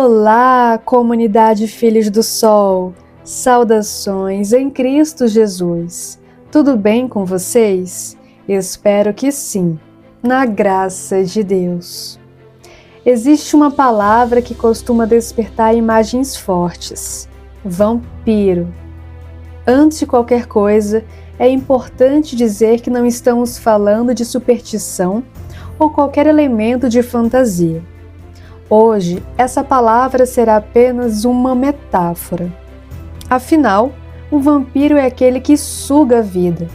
Olá, comunidade Filhos do Sol! Saudações em Cristo Jesus! Tudo bem com vocês? Espero que sim, na graça de Deus. Existe uma palavra que costuma despertar imagens fortes: vampiro. Antes de qualquer coisa, é importante dizer que não estamos falando de superstição ou qualquer elemento de fantasia. Hoje, essa palavra será apenas uma metáfora. Afinal, o vampiro é aquele que suga a vida.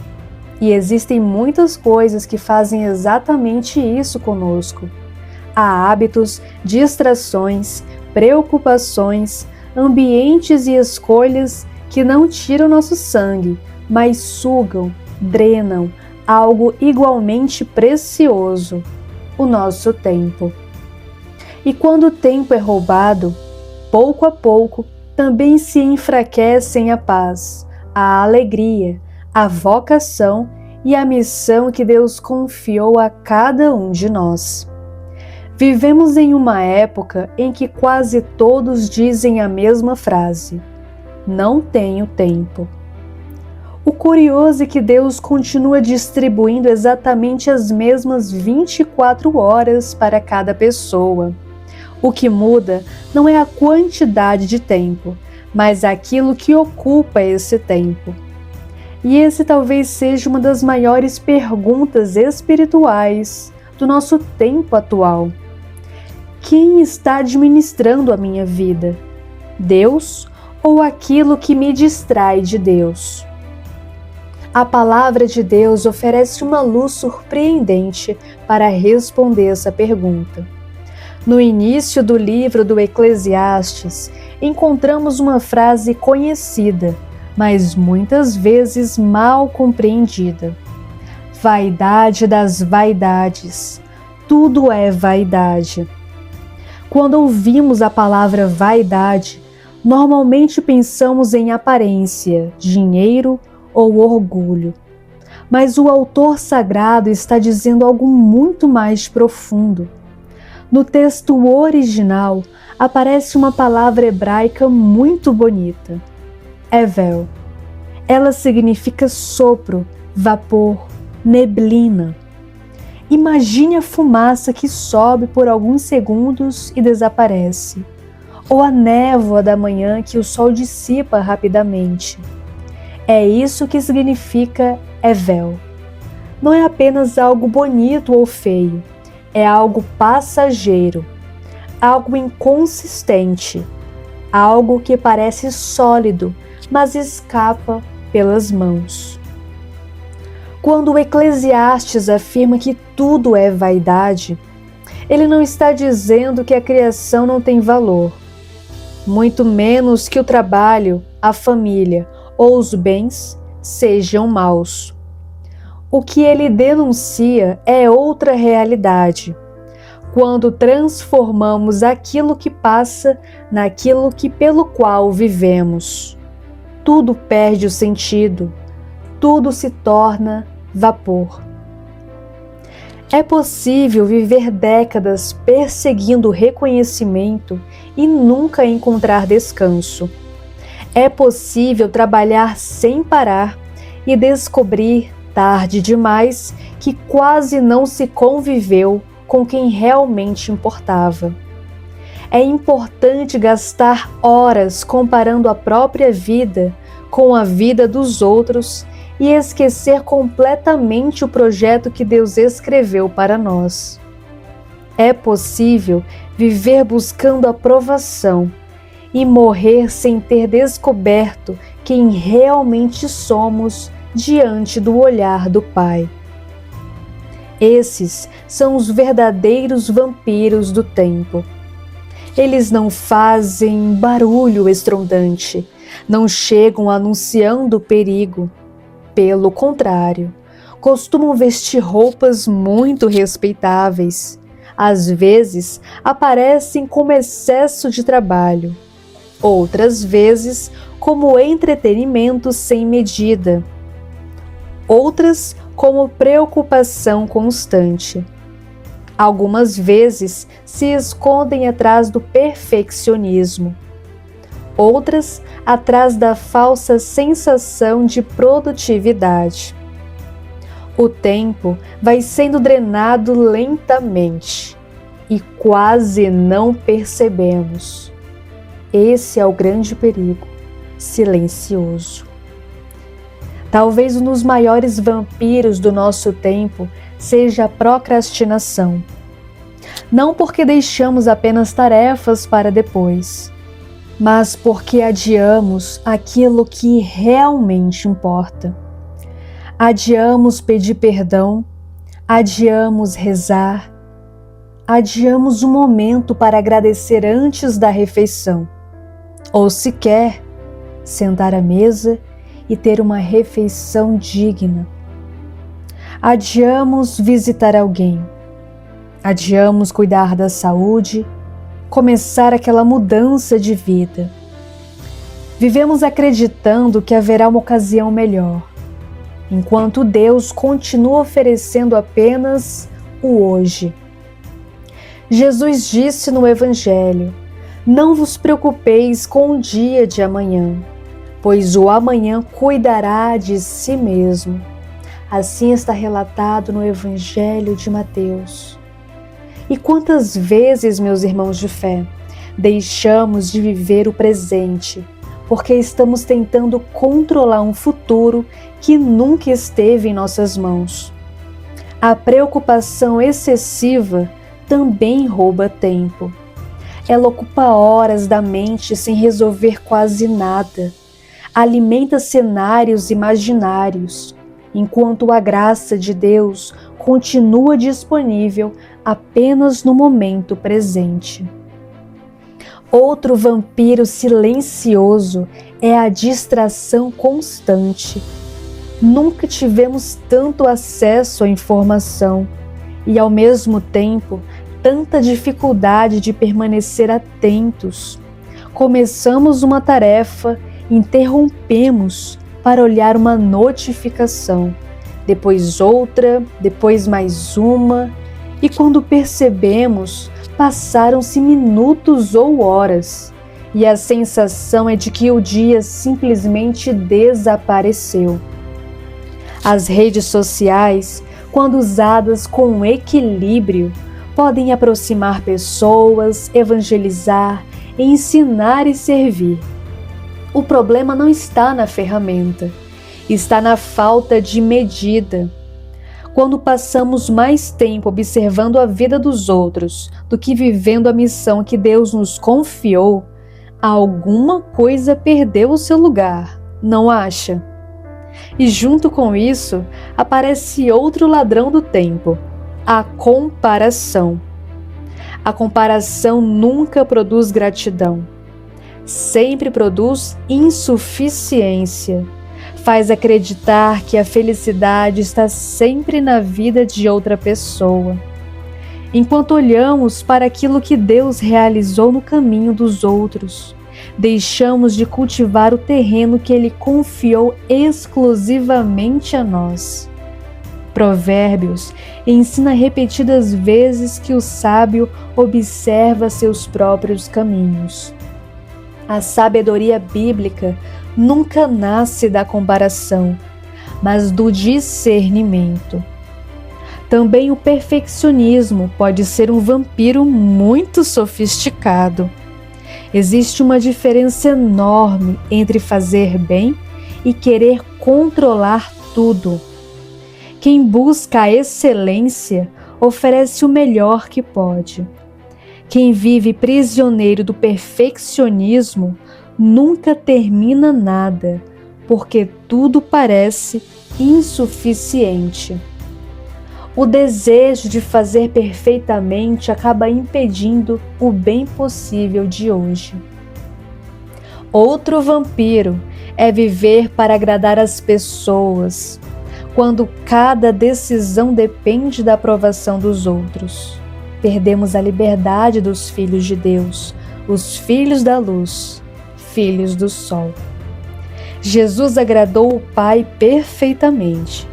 E existem muitas coisas que fazem exatamente isso conosco. Há hábitos, distrações, preocupações, ambientes e escolhas que não tiram nosso sangue, mas sugam, drenam algo igualmente precioso: o nosso tempo. E quando o tempo é roubado, pouco a pouco também se enfraquecem a paz, a alegria, a vocação e a missão que Deus confiou a cada um de nós. Vivemos em uma época em que quase todos dizem a mesma frase: não tenho tempo. O curioso é que Deus continua distribuindo exatamente as mesmas 24 horas para cada pessoa. O que muda não é a quantidade de tempo, mas aquilo que ocupa esse tempo. E esse talvez seja uma das maiores perguntas espirituais do nosso tempo atual. Quem está administrando a minha vida? Deus ou aquilo que me distrai de Deus? A palavra de Deus oferece uma luz surpreendente para responder essa pergunta. No início do livro do Eclesiastes, encontramos uma frase conhecida, mas muitas vezes mal compreendida. Vaidade das vaidades. Tudo é vaidade. Quando ouvimos a palavra vaidade, normalmente pensamos em aparência, dinheiro ou orgulho. Mas o autor sagrado está dizendo algo muito mais profundo. No texto original, aparece uma palavra hebraica muito bonita: Hevel. Ela significa sopro, vapor, neblina. Imagine a fumaça que sobe por alguns segundos e desaparece, ou a névoa da manhã que o sol dissipa rapidamente. É isso que significa Hevel. Não é apenas algo bonito ou feio, é algo passageiro, algo inconsistente, algo que parece sólido, mas escapa pelas mãos. Quando o Eclesiastes afirma que tudo é vaidade, ele não está dizendo que a criação não tem valor, muito menos que o trabalho, a família ou os bens sejam maus. O que ele denuncia é outra realidade. Quando transformamos aquilo que passa naquilo pelo qual vivemos, tudo perde o sentido, tudo se torna vapor. É possível viver décadas perseguindo reconhecimento e nunca encontrar descanso. É possível trabalhar sem parar e descobrir, tarde demais, que quase não se conviveu com quem realmente importava. É importante gastar horas comparando a própria vida com a vida dos outros e esquecer completamente o projeto que Deus escreveu para nós. É possível viver buscando aprovação e morrer sem ter descoberto quem realmente somos diante do olhar do Pai. Esses são os verdadeiros vampiros do tempo. Eles não fazem barulho estrondante, não chegam anunciando perigo. Pelo contrário, costumam vestir roupas muito respeitáveis. Às vezes, aparecem como excesso de trabalho. Outras vezes, como entretenimento sem medida. Outras como preocupação constante. Algumas vezes se escondem atrás do perfeccionismo, outras atrás da falsa sensação de produtividade. O tempo vai sendo drenado lentamente e quase não percebemos. Esse é o grande perigo, silencioso. Talvez um dos maiores vampiros do nosso tempo seja a procrastinação. Não porque deixamos apenas tarefas para depois, mas porque adiamos aquilo que realmente importa. Adiamos pedir perdão, adiamos rezar, adiamos um momento para agradecer antes da refeição, ou sequer sentar à mesa e ter uma refeição digna. Adiamos visitar alguém, adiamos cuidar da saúde, começar aquela mudança de vida. Vivemos acreditando que haverá uma ocasião melhor, enquanto Deus continua oferecendo apenas o hoje. Jesus disse no Evangelho: "Não vos preocupeis com o dia de amanhã, pois o amanhã cuidará de si mesmo." Assim está relatado no Evangelho de Mateus. E quantas vezes, meus irmãos de fé, deixamos de viver o presente, porque estamos tentando controlar um futuro que nunca esteve em nossas mãos. A preocupação excessiva também rouba tempo. Ela ocupa horas da mente sem resolver quase nada. Alimenta cenários imaginários, enquanto a graça de Deus continua disponível apenas no momento presente. Outro vampiro silencioso é a distração constante. Nunca tivemos tanto acesso à informação e, ao mesmo tempo, tanta dificuldade de permanecer atentos. Começamos uma tarefa, interrompemos para olhar uma notificação, depois outra, depois mais uma, e quando percebemos, passaram-se minutos ou horas, e a sensação é de que o dia simplesmente desapareceu. As redes sociais, quando usadas com equilíbrio, podem aproximar pessoas, evangelizar, ensinar e servir. O problema não está na ferramenta, está na falta de medida. Quando passamos mais tempo observando a vida dos outros do que vivendo a missão que Deus nos confiou, alguma coisa perdeu o seu lugar, não acha? E junto com isso, aparece outro ladrão do tempo, a comparação. A comparação nunca produz gratidão. Sempre produz insuficiência. Faz acreditar que a felicidade está sempre na vida de outra pessoa. Enquanto olhamos para aquilo que Deus realizou no caminho dos outros, deixamos de cultivar o terreno que Ele confiou exclusivamente a nós. Provérbios ensina repetidas vezes que o sábio observa seus próprios caminhos. A sabedoria bíblica nunca nasce da comparação, mas do discernimento. Também o perfeccionismo pode ser um vampiro muito sofisticado. Existe uma diferença enorme entre fazer bem e querer controlar tudo. Quem busca a excelência oferece o melhor que pode. Quem vive prisioneiro do perfeccionismo nunca termina nada, porque tudo parece insuficiente. O desejo de fazer perfeitamente acaba impedindo o bem possível de hoje. Outro vampiro é viver para agradar as pessoas, quando cada decisão depende da aprovação dos outros. Perdemos a liberdade dos filhos de Deus, os filhos da luz, filhos do sol. Jesus agradou o Pai perfeitamente,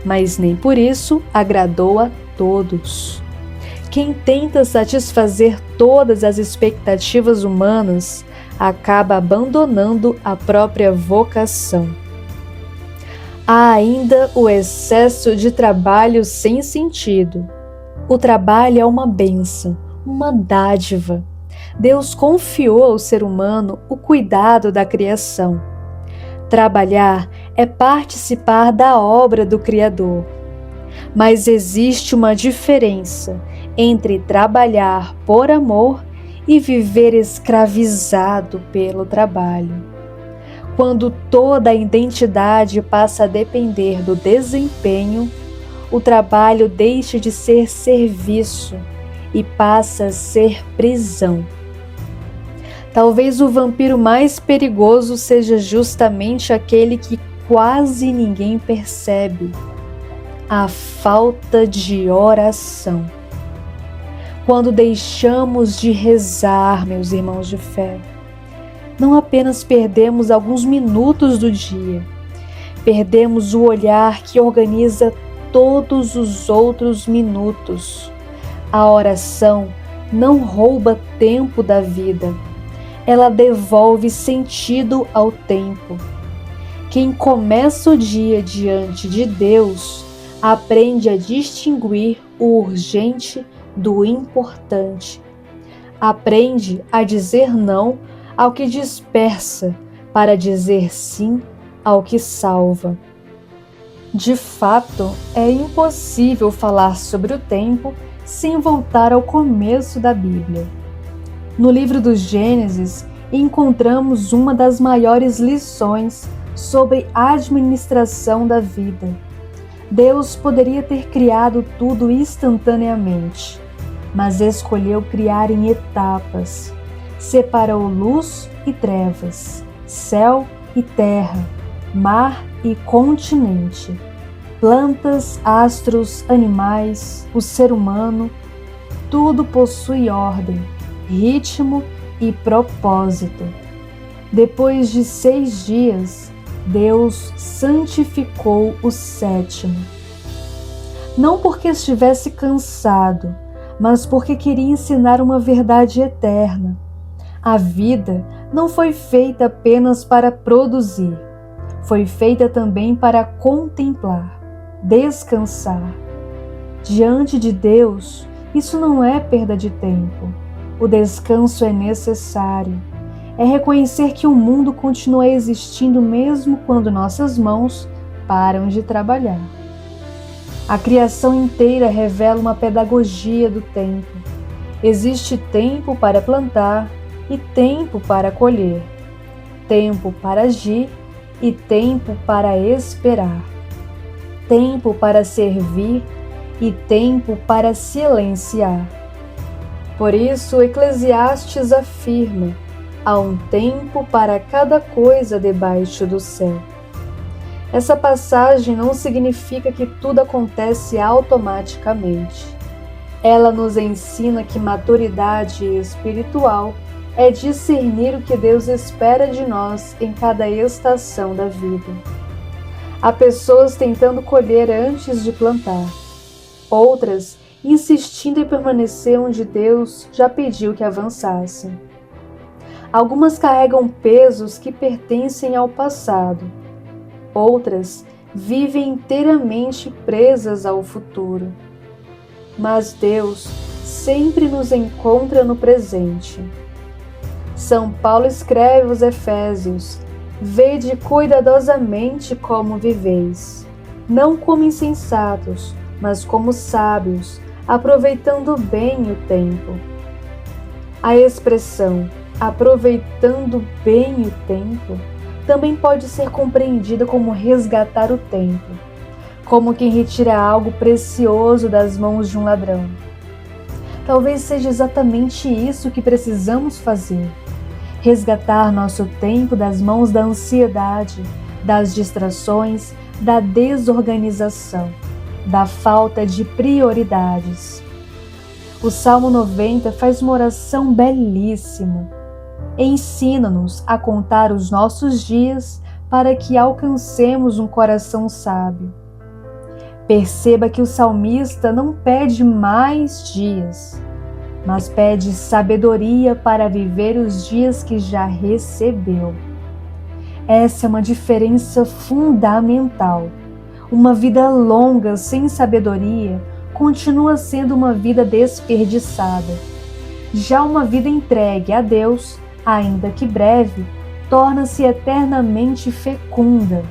mas nem por isso agradou a todos. Quem tenta satisfazer todas as expectativas humanas acaba abandonando a própria vocação. Há ainda o excesso de trabalho sem sentido. O trabalho é uma bênção, uma dádiva. Deus confiou ao ser humano o cuidado da criação. Trabalhar é participar da obra do Criador. Mas existe uma diferença entre trabalhar por amor e viver escravizado pelo trabalho. Quando toda a identidade passa a depender do desempenho, o trabalho deixa de ser serviço e passa a ser prisão. Talvez o vampiro mais perigoso seja justamente aquele que quase ninguém percebe: a falta de oração. Quando deixamos de rezar, meus irmãos de fé, não apenas perdemos alguns minutos do dia, perdemos o olhar que organiza todos os outros minutos. A oração não rouba tempo da vida, ela devolve sentido ao tempo. Quem começa o dia diante de Deus aprende a distinguir o urgente do importante. Aprende a dizer não ao que dispersa para dizer sim ao que salva. De fato, é impossível falar sobre o tempo sem voltar ao começo da Bíblia. No livro do Gênesis, encontramos uma das maiores lições sobre a administração da vida. Deus poderia ter criado tudo instantaneamente, mas escolheu criar em etapas. Separou luz e trevas, céu e terra, mar e continente, plantas, astros, animais, o ser humano. Tudo possui ordem, ritmo e propósito. Depois de 6 dias, Deus santificou o 7º. Não porque estivesse cansado, mas porque queria ensinar uma verdade eterna. A vida não foi feita apenas para produzir, foi feita também para contemplar, descansar. Diante de Deus, isso não é perda de tempo. O descanso é necessário. É reconhecer que o mundo continua existindo mesmo quando nossas mãos param de trabalhar. A criação inteira revela uma pedagogia do tempo. Existe tempo para plantar e tempo para colher, tempo para agir e tempo para esperar, tempo para servir e tempo para silenciar. Por isso, Eclesiastes afirma: há um tempo para cada coisa debaixo do céu. Essa passagem não significa que tudo acontece automaticamente. Ela nos ensina que maturidade espiritual é discernir o que Deus espera de nós em cada estação da vida. Há pessoas tentando colher antes de plantar, outras insistindo em permanecer onde Deus já pediu que avançassem. Algumas carregam pesos que pertencem ao passado, outras vivem inteiramente presas ao futuro. Mas Deus sempre nos encontra no presente. São Paulo escreve aos Efésios: vede cuidadosamente como viveis, não como insensatos, mas como sábios, aproveitando bem o tempo. A expressão aproveitando bem o tempo também pode ser compreendida como resgatar o tempo, como quem retira algo precioso das mãos de um ladrão. Talvez seja exatamente isso que precisamos fazer: resgatar nosso tempo das mãos da ansiedade, das distrações, da desorganização, da falta de prioridades. O Salmo 90 faz uma oração belíssima. Ensina-nos a contar os nossos dias para que alcancemos um coração sábio. Perceba que o salmista não pede mais dias, mas pede sabedoria para viver os dias que já recebeu. Essa é uma diferença fundamental. Uma vida longa sem sabedoria continua sendo uma vida desperdiçada. Já uma vida entregue a Deus, ainda que breve, torna-se eternamente fecunda.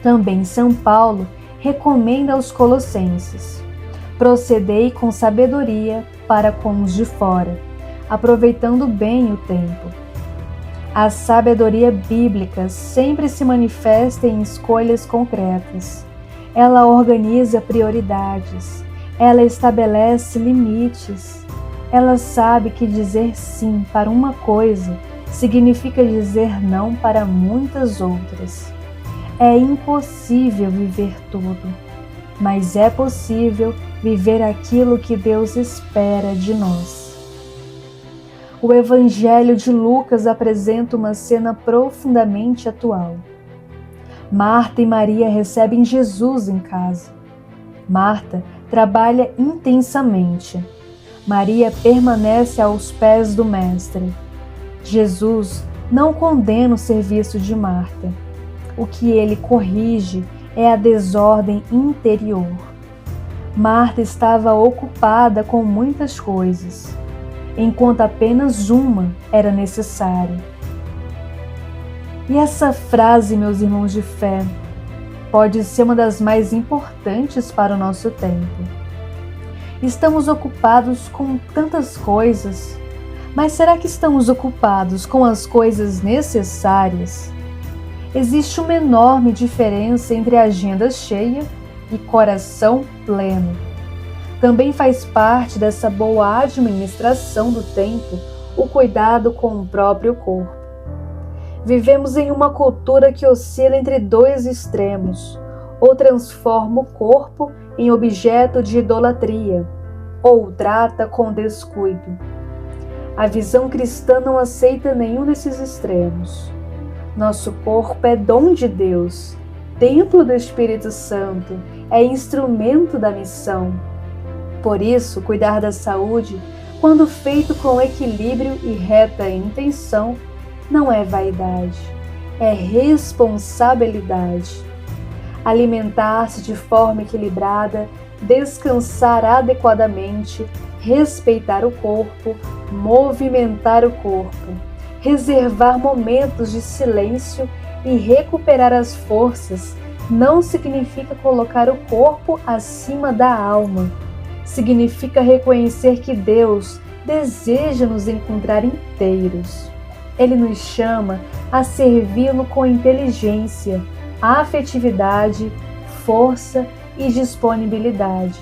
Também São Paulo recomenda aos Colossenses: procedei com sabedoria para com os de fora, aproveitando bem o tempo. A sabedoria bíblica sempre se manifesta em escolhas concretas. Ela organiza prioridades, ela estabelece limites. Ela sabe que dizer sim para uma coisa significa dizer não para muitas outras. É impossível viver tudo, mas é possível viver aquilo que Deus espera de nós. O Evangelho de Lucas apresenta uma cena profundamente atual. Marta e Maria recebem Jesus em casa. Marta trabalha intensamente. Maria permanece aos pés do Mestre. Jesus não condena o serviço de Marta. O que ele corrige é a desordem interior. Marta estava ocupada com muitas coisas, enquanto apenas uma era necessária. E essa frase, meus irmãos de fé, pode ser uma das mais importantes para o nosso tempo. Estamos ocupados com tantas coisas, mas será que estamos ocupados com as coisas necessárias? Existe uma enorme diferença entre agenda cheia e coração pleno. Também faz parte dessa boa administração do tempo o cuidado com o próprio corpo. Vivemos em uma cultura que oscila entre dois extremos: ou transforma o corpo em objeto de idolatria, ou o trata com descuido. A visão cristã não aceita nenhum desses extremos. Nosso corpo é dom de Deus, templo do Espírito Santo, é instrumento da missão. Por isso, cuidar da saúde, quando feito com equilíbrio e reta intenção, não é vaidade, é responsabilidade. Alimentar-se de forma equilibrada, descansar adequadamente, respeitar o corpo, movimentar o corpo, reservar momentos de silêncio e recuperar as forças não significa colocar o corpo acima da alma. Significa reconhecer que Deus deseja nos encontrar inteiros. Ele nos chama a servi-lo com inteligência, afetividade, força e disponibilidade.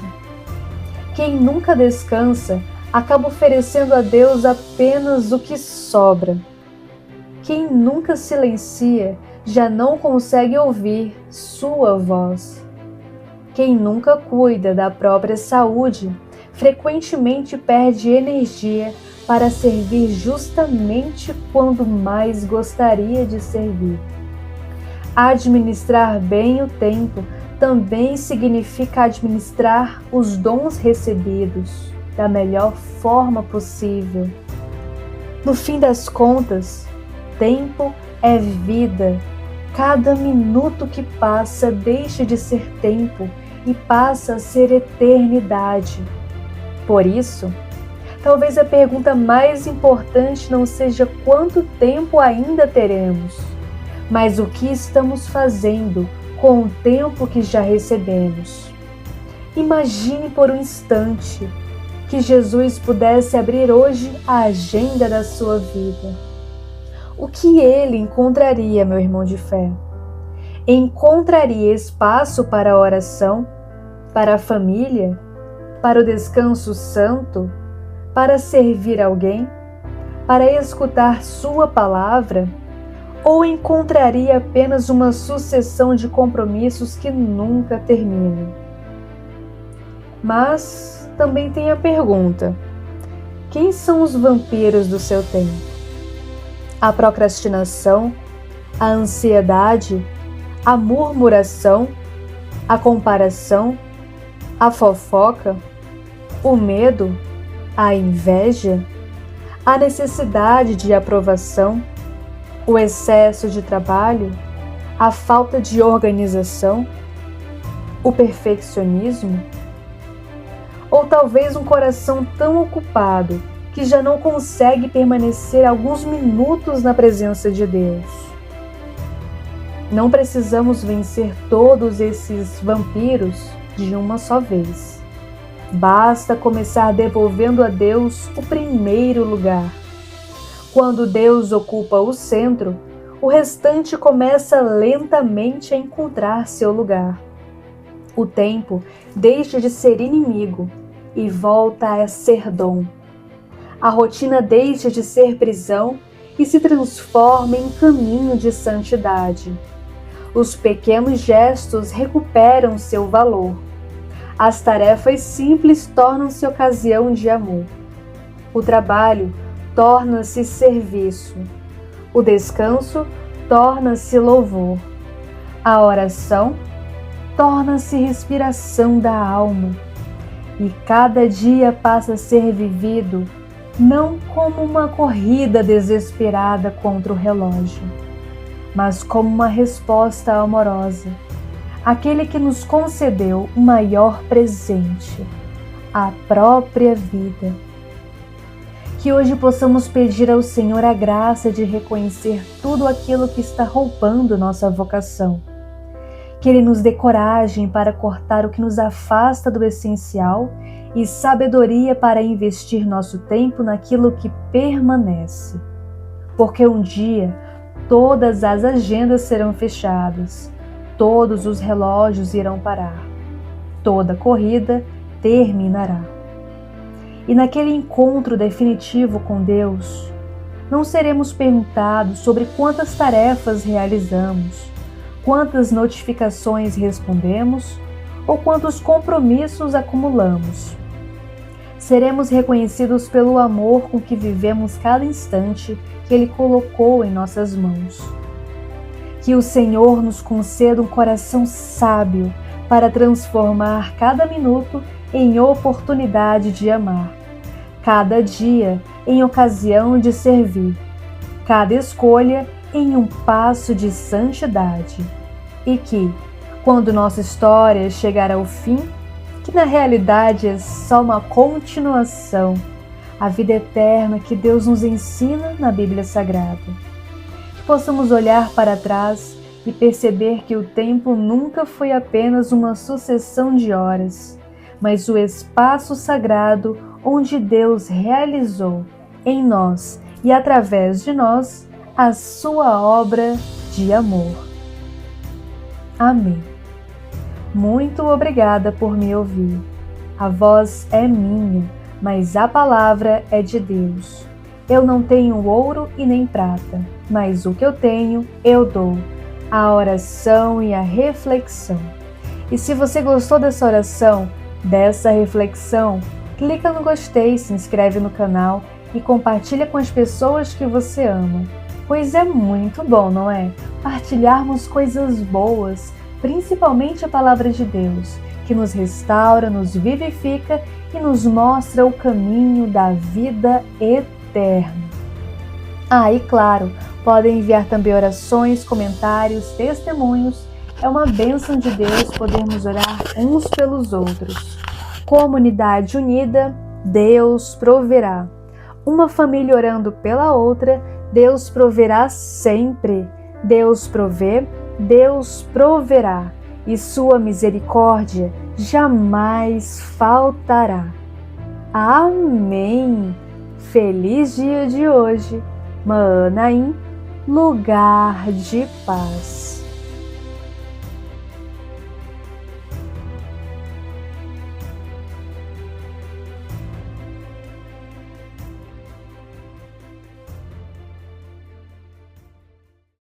Quem nunca descansa acaba oferecendo a Deus apenas o que sobra. Quem nunca silencia já não consegue ouvir sua voz. Quem nunca cuida da própria saúde frequentemente perde energia para servir justamente quando mais gostaria de servir. Administrar bem o tempo também significa administrar os dons recebidos da melhor forma possível. No fim das contas, tempo é vida. Cada minuto que passa deixa de ser tempo e passa a ser eternidade. Por isso, talvez a pergunta mais importante não seja quanto tempo ainda teremos, mas o que estamos fazendo com o tempo que já recebemos. Imagine por um instante que Jesus pudesse abrir hoje a agenda da sua vida. O que ele encontraria, meu irmão de fé? Encontraria espaço para a oração, para a família, para o descanso santo, para servir alguém, para escutar sua palavra? Ou encontraria apenas uma sucessão de compromissos que nunca terminam? Mas também tem a pergunta: quem são os vampiros do seu tempo? A procrastinação, a ansiedade, a murmuração, a comparação, a fofoca, o medo, a inveja, a necessidade de aprovação, o excesso de trabalho, a falta de organização, o perfeccionismo? Ou talvez um coração tão ocupado que já não consegue permanecer alguns minutos na presença de Deus? Não precisamos vencer todos esses vampiros de uma só vez. Basta começar devolvendo a Deus o primeiro lugar. Quando Deus ocupa o centro, o restante começa lentamente a encontrar seu lugar. O tempo deixa de ser inimigo e volta a ser dom. A rotina deixa de ser prisão e se transforma em caminho de santidade. Os pequenos gestos recuperam seu valor. As tarefas simples tornam-se ocasião de amor. O trabalho torna-se serviço. O descanso torna-se louvor. A oração torna-se respiração da alma. E cada dia passa a ser vivido não como uma corrida desesperada contra o relógio, mas como uma resposta amorosa, aquele que nos concedeu o maior presente, a própria vida. Que hoje possamos pedir ao Senhor a graça de reconhecer tudo aquilo que está roubando nossa vocação. Que Ele nos dê coragem para cortar o que nos afasta do essencial e sabedoria para investir nosso tempo naquilo que permanece. Porque um dia todas as agendas serão fechadas, todos os relógios irão parar, toda corrida terminará. E naquele encontro definitivo com Deus, não seremos perguntados sobre quantas tarefas realizamos, quantas notificações respondemos ou quantos compromissos acumulamos. Seremos reconhecidos pelo amor com que vivemos cada instante que Ele colocou em nossas mãos. Que o Senhor nos conceda um coração sábio para transformar cada minuto em oportunidade de amar, cada dia em ocasião de servir, cada escolha em um passo de santidade. E que, quando nossa história chegar ao fim, que na realidade é só uma continuação, a vida eterna que Deus nos ensina na Bíblia Sagrada. Que possamos olhar para trás e perceber que o tempo nunca foi apenas uma sucessão de horas, mas o espaço sagrado onde Deus realizou em nós e através de nós a sua obra de amor. Amém. Muito obrigada por me ouvir. A voz é minha, mas a palavra é de Deus. Eu não tenho ouro e nem prata, mas o que eu tenho, eu dou. A oração e a reflexão. E se você gostou dessa oração, dessa reflexão, clica no gostei, se inscreve no canal e compartilha com as pessoas que você ama. Pois é muito bom, não é? Partilharmos coisas boas, principalmente a palavra de Deus, que nos restaura, nos vivifica e nos mostra o caminho da vida eterna. E claro, podem enviar também orações, comentários, testemunhos. É uma bênção de Deus podermos orar uns pelos outros. Comunidade unida, Deus proverá. Uma família orando pela outra, Deus proverá sempre. Deus provê, Deus proverá, e sua misericórdia jamais faltará. Amém! Feliz dia de hoje, Maanaim, lugar de paz.